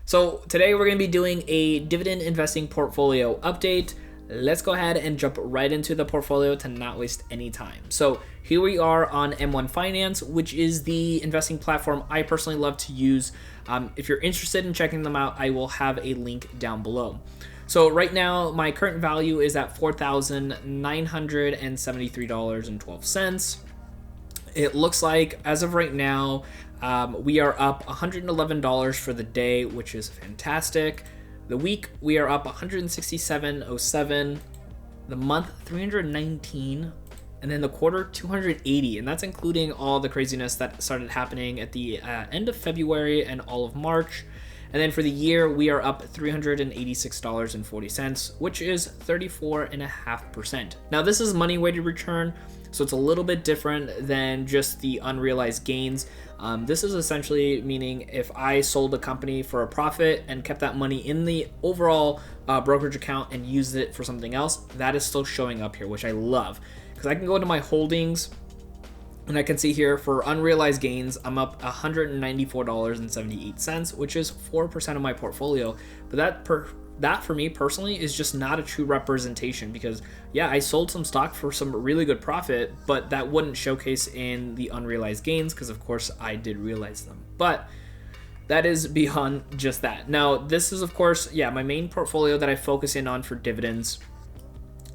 So today we're going to be doing a dividend investing portfolio update. Let's go ahead and jump right into the portfolio to not waste any time. So here we are on M1 Finance, which is the investing platform I personally love to use. If you're interested in checking them out, I will have a link down below. So right now, my current value is at $4,973.12. It looks like as of right now, we are up $111 for the day, which is fantastic. The week, we are up $167.07. The month, $319. And then the quarter, $280. And that's including all the craziness that started happening at the end of February and all of March. And then for the year, we are up $386.40, which is 34.5%. Now, this is money weighted return, so it's a little bit different than just the unrealized gains. This is essentially meaning if I sold a company for a profit and kept that money in the overall brokerage account and used it for something else, that is still showing up here, which I love. Because I can go into my holdings, and I can see here for unrealized gains, I'm up $194.78, which is 4% of my portfolio. But that for me personally is just not a true representation because, yeah, I sold some stock for some really good profit, but that wouldn't showcase in the unrealized gains because, of course, I did realize them. But that is beyond just that. Now, this is, of course, my main portfolio that I focus in on for dividends.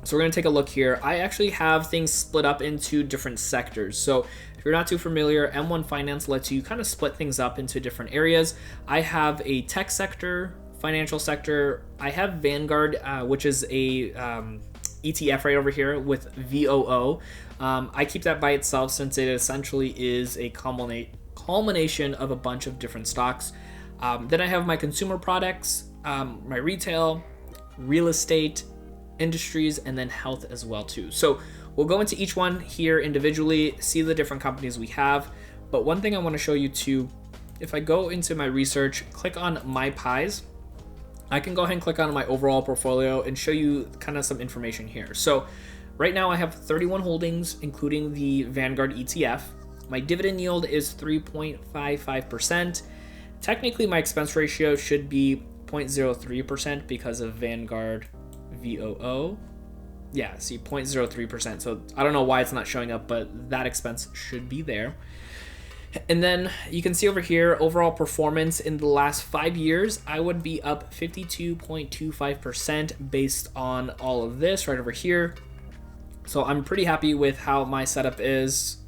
So we're going to take a look here. I actually have things split up into different sectors. So if you're not too familiar, M1 Finance lets you kind of split things up into different areas. I have a tech sector, financial sector. I have Vanguard, which is a ETF right over here with VOO. I keep that by itself since it essentially is a culmination of a bunch of different stocks. Then I have my consumer products, my retail, real estate, industries, and then health as well too. So we'll go into each one here individually, see the different companies we have. But one thing I want to show you too, if I go into my research, click on my pies, I can go ahead and click on my overall portfolio and show you kind of some information here. So right now I have 31 holdings, including the Vanguard ETF. My dividend yield is 3.55%. Technically my expense ratio should be 0.03% because of Vanguard VOO. Yeah, see 0.03%. So I don't know why it's not showing up, but that expense should be there. And then you can see over here, overall performance in the last 5 years, I would be up 52.25% based on all of this right over here. So I'm pretty happy with how my setup is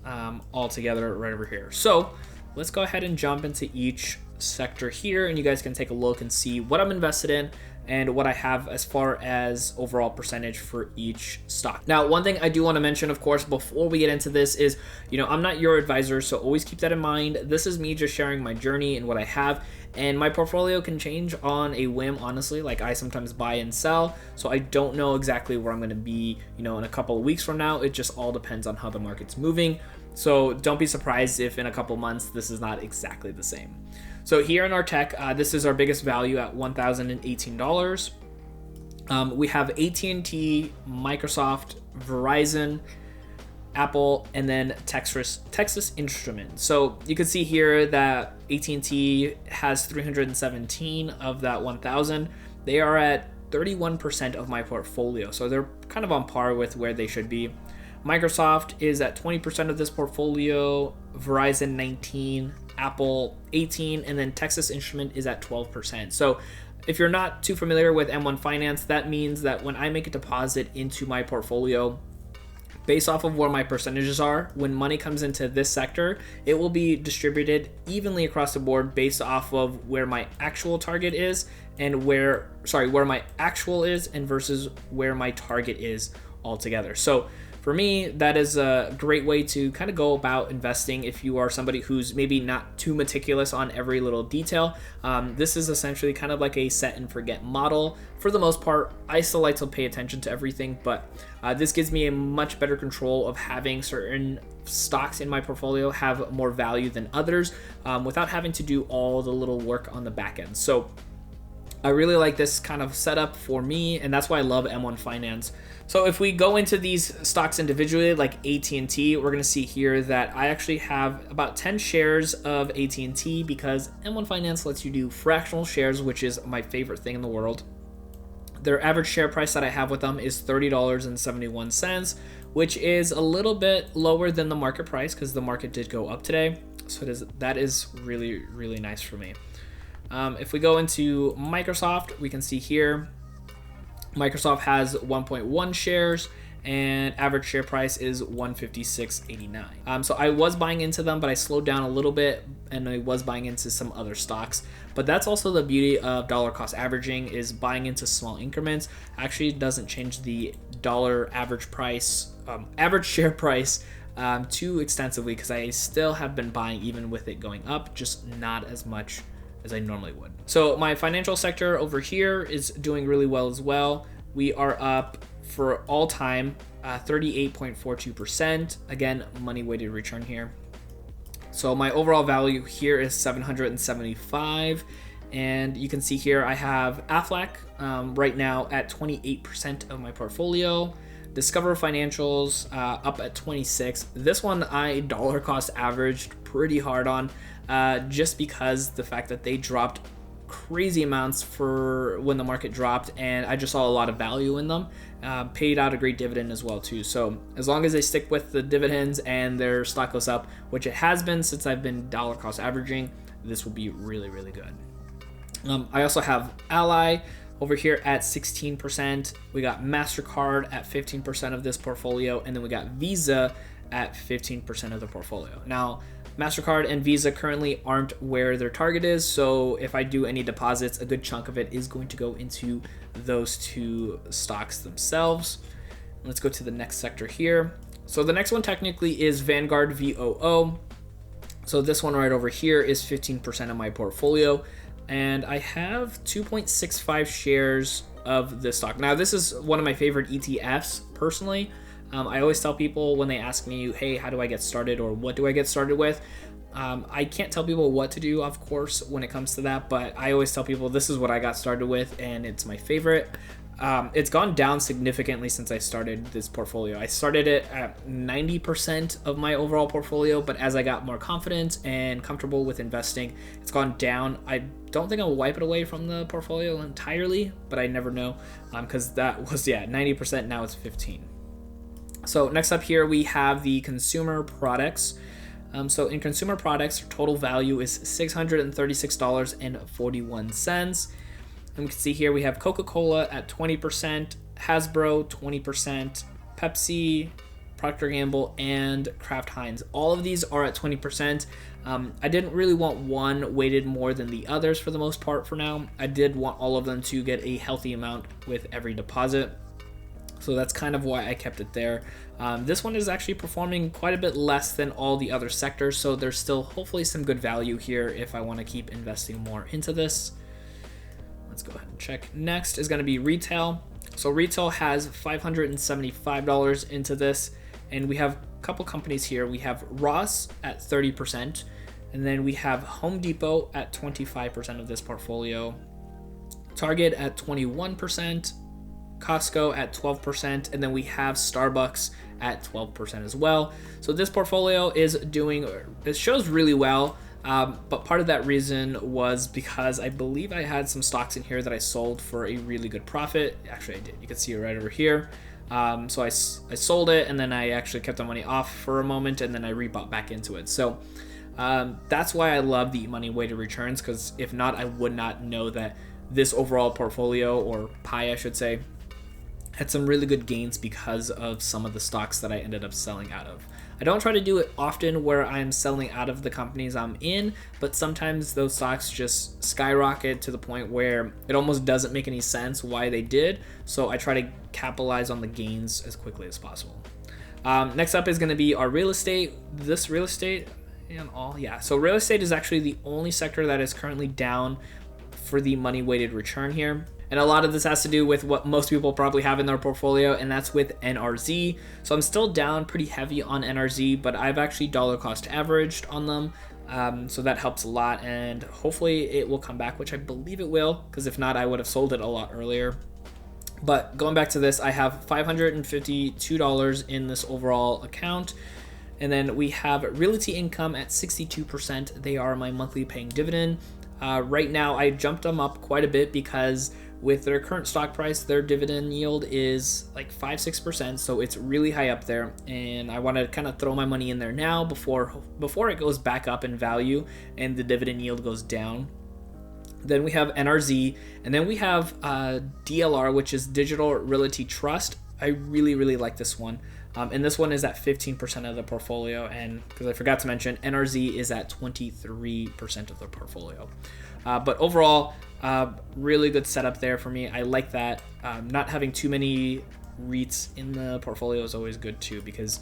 all together right over here. So let's go ahead and jump into each sector here, and you guys can take a look and see what I'm invested in and what I have as far as overall percentage for each stock. Now, one thing I do want to mention, of course, before we get into this is, I'm not your advisor, so always keep that in mind. This is me just sharing my journey and what I have, and my portfolio can change on a whim, honestly. Like, I sometimes buy and sell, so I don't know exactly where I'm going to be, in a couple of weeks from now. It just all depends on how the market's moving. So don't be surprised if in a couple months this is not exactly the same. So here in our tech, this is our biggest value at $1,018. We have AT&T, Microsoft, Verizon, Apple, and then Texas Instruments. So you can see here that AT&T has 317 of that 1,000. They are at 31% of my portfolio, so they're kind of on par with where they should be. Microsoft is at 20% of this portfolio, Verizon 19, Apple 18, and then Texas Instrument is at 12%. So if you're not too familiar with M1 Finance, that means that when I make a deposit into my portfolio, based off of where my percentages are, when money comes into this sector, it will be distributed evenly across the board based off of where my actual target is and where my actual is and versus where my target is altogether. So for me, that is a great way to kind of go about investing if you are somebody who's maybe not too meticulous on every little detail. This is essentially kind of like a set and forget model. For the most part, I still like to pay attention to everything, but this gives me a much better control of having certain stocks in my portfolio have more value than others without having to do all the little work on the back end. So I really like this kind of setup for me, and that's why I love M1 Finance. So if we go into these stocks individually, like AT&T, we're going to see here that I actually have about 10 shares of AT&T because M1 Finance lets you do fractional shares, which is my favorite thing in the world. Their average share price that I have with them is $30.71, which is a little bit lower than the market price because the market did go up today. So that is really, really nice for me. If we go into Microsoft, we can see here, Microsoft has 1.1 shares and average share price is $156.89. So I was buying into them, but I slowed down a little bit and I was buying into some other stocks. But that's also the beauty of dollar cost averaging, is buying into small increments. Actually, it doesn't change the dollar average price, average share price too extensively, because I still have been buying even with it going up, just not as much as I normally would. So my financial sector over here is doing really well as well. We are up for all time 38.42%. Again, money weighted return here. So my overall value here is 775, and you can see here I have Aflac right now at 28% of my portfolio. Discover Financials up at 26. This one I dollar cost averaged pretty hard on, just because the fact that they dropped crazy amounts for when the market dropped, and I just saw a lot of value in them. Paid out a great dividend as well too. So as long as they stick with the dividends and their stock goes up, which it has been since I've been dollar cost averaging, this will be really, really good. I also have Ally over here at 16%. We got MasterCard at 15% of this portfolio, and then we got Visa at 15% of the portfolio. Now, MasterCard and Visa currently aren't where their target is, so if I do any deposits, a good chunk of it is going to go into those two stocks themselves. Let's go to the next sector here. So the next one technically is Vanguard VOO. So this one right over here is 15% of my portfolio, and I have 2.65 shares of this stock. Now, this is one of my favorite ETFs personally. I always tell people when they ask me, hey, how do I get started, or what do I get started with? I can't tell people what to do, of course, when it comes to that, but I always tell people this is what I got started with, and it's my favorite. It's gone down significantly since I started this portfolio. I started it at 90% of my overall portfolio, but as I got more confident and comfortable with investing, it's gone down. I don't think I'll wipe it away from the portfolio entirely, but I never know, because that was, 90%, now it's 15%. So next up here, we have the consumer products. So in consumer products, total value is $636.41. And we can see here we have Coca-Cola at 20%, Hasbro 20%, Pepsi, Procter & Gamble, and Kraft Heinz. All of these are at 20%. I didn't really want one weighted more than the others for the most part for now. I did want all of them to get a healthy amount with every deposit. So that's kind of why I kept it there. This one is actually performing quite a bit less than all the other sectors, so there's still hopefully some good value here if I want to keep investing more into this. Let's go ahead and check. Next is going to be retail. So retail has $575 into this, and we have a couple companies here. We have Ross at 30%, and then we have Home Depot at 25% of this portfolio, Target at 21%, Costco at 12%, and then we have Starbucks at 12% as well. So this portfolio is doing, it shows really well, but part of that reason was because I believe I had some stocks in here that I sold for a really good profit. Actually, I did. You can see it right over here. So I sold it, and then I actually kept the money off for a moment, and then I rebought back into it. So that's why I love the money weighted returns, because if not, I would not know that this overall portfolio, or pie I should say, had some really good gains because of some of the stocks that I ended up selling out of. I don't try to do it often where I'm selling out of the companies I'm in, but sometimes those stocks just skyrocket to the point where it almost doesn't make any sense why they did, so I try to capitalize on the gains as quickly as possible. Next up is going to be our real estate. This real estate and all, so real estate is actually the only sector that is currently down for the money weighted return here. And a lot of this has to do with what most people probably have in their portfolio, and that's with NRZ. So I'm still down pretty heavy on NRZ, but I've actually dollar cost averaged on them. So that helps a lot, and hopefully it will come back, which I believe it will, because if not, I would have sold it a lot earlier. But going back to this, I have $552 in this overall account. And then we have Realty Income at 62%. They are my monthly paying dividend. Right now, I jumped them up quite a bit because with their current stock price, their dividend yield is like 5-6%. So it's really high up there. And I want to kind of throw my money in there now before it goes back up in value and the dividend yield goes down. Then we have NRZ, and then we have DLR, which is Digital Realty Trust. I really, really like this one. And this one is at 15% of the portfolio. And because I forgot to mention, NRZ is at 23% of the portfolio. But overall, really good setup there for me. I like that. Not having too many REITs in the portfolio is always good too, because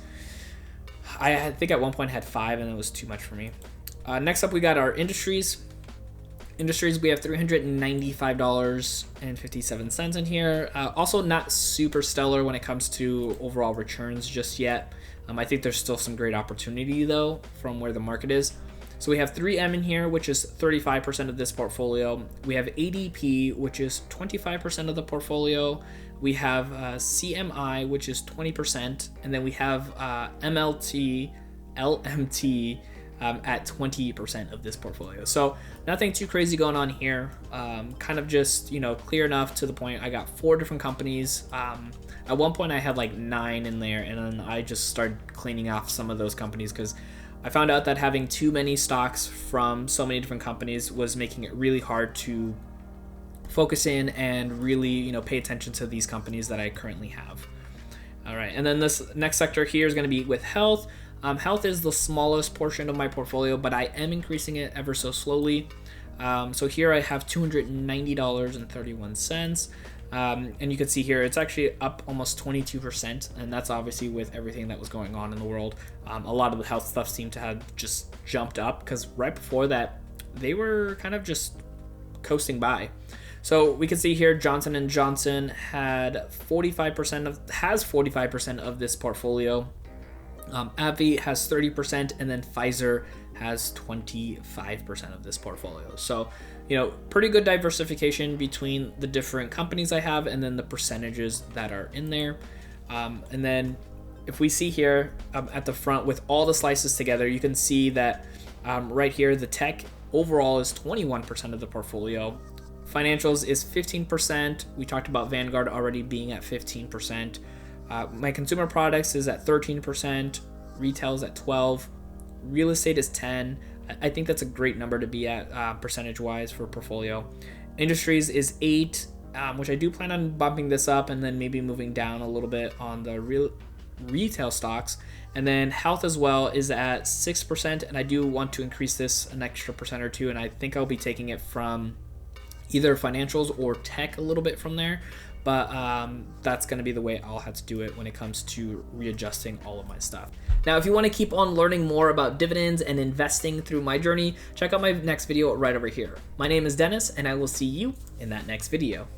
I think at one point I had 5 and it was too much for me. Next up, we got our industries. Industries, we have $395.57 in here. Also not super stellar when it comes to overall returns just yet. I think there's still some great opportunity though from where the market is. So we have 3M in here, which is 35% of this portfolio. We have ADP, which is 25% of the portfolio. We have CMI, which is 20%. And then we have LMT, at 20% of this portfolio. So nothing too crazy going on here. Kind of just, clear enough to the point. I got 4 different companies. At one point I had like 9 in there, and then I just started cleaning off some of those companies because I found out that having too many stocks from so many different companies was making it really hard to focus in and really, pay attention to these companies that I currently have. All right, and then this next sector here is going to be with health. Health is the smallest portion of my portfolio, but I am increasing it ever so slowly. So here I have $290.31. And you can see here, it's actually up almost 22%. And that's obviously with everything that was going on in the world. A lot of the health stuff seemed to have just jumped up because right before that, they were kind of just coasting by. So we can see here, Johnson & Johnson has 45% of this portfolio. AbbVie has 30%, and then Pfizer has 25% of this portfolio. So, pretty good diversification between the different companies I have and then the percentages that are in there. And then if we see here at the front with all the slices together, you can see that right here, the tech overall is 21% of the portfolio. Financials is 15%. We talked about Vanguard already being at 15%. My consumer products is at 13%, retail is at 12%, real estate is 10%. I think that's a great number to be at percentage-wise for a portfolio. Industries is 8%, which I do plan on bumping this up and then maybe moving down a little bit on the retail stocks. And then health as well is at 6%, and I do want to increase this an extra percent or two, and I think I'll be taking it from either financials or tech a little bit from there. But that's going to be the way I'll have to do it when it comes to readjusting all of my stuff. Now, if you want to keep on learning more about dividends and investing through my journey, check out my next video right over here. My name is Dennis, and I will see you in that next video.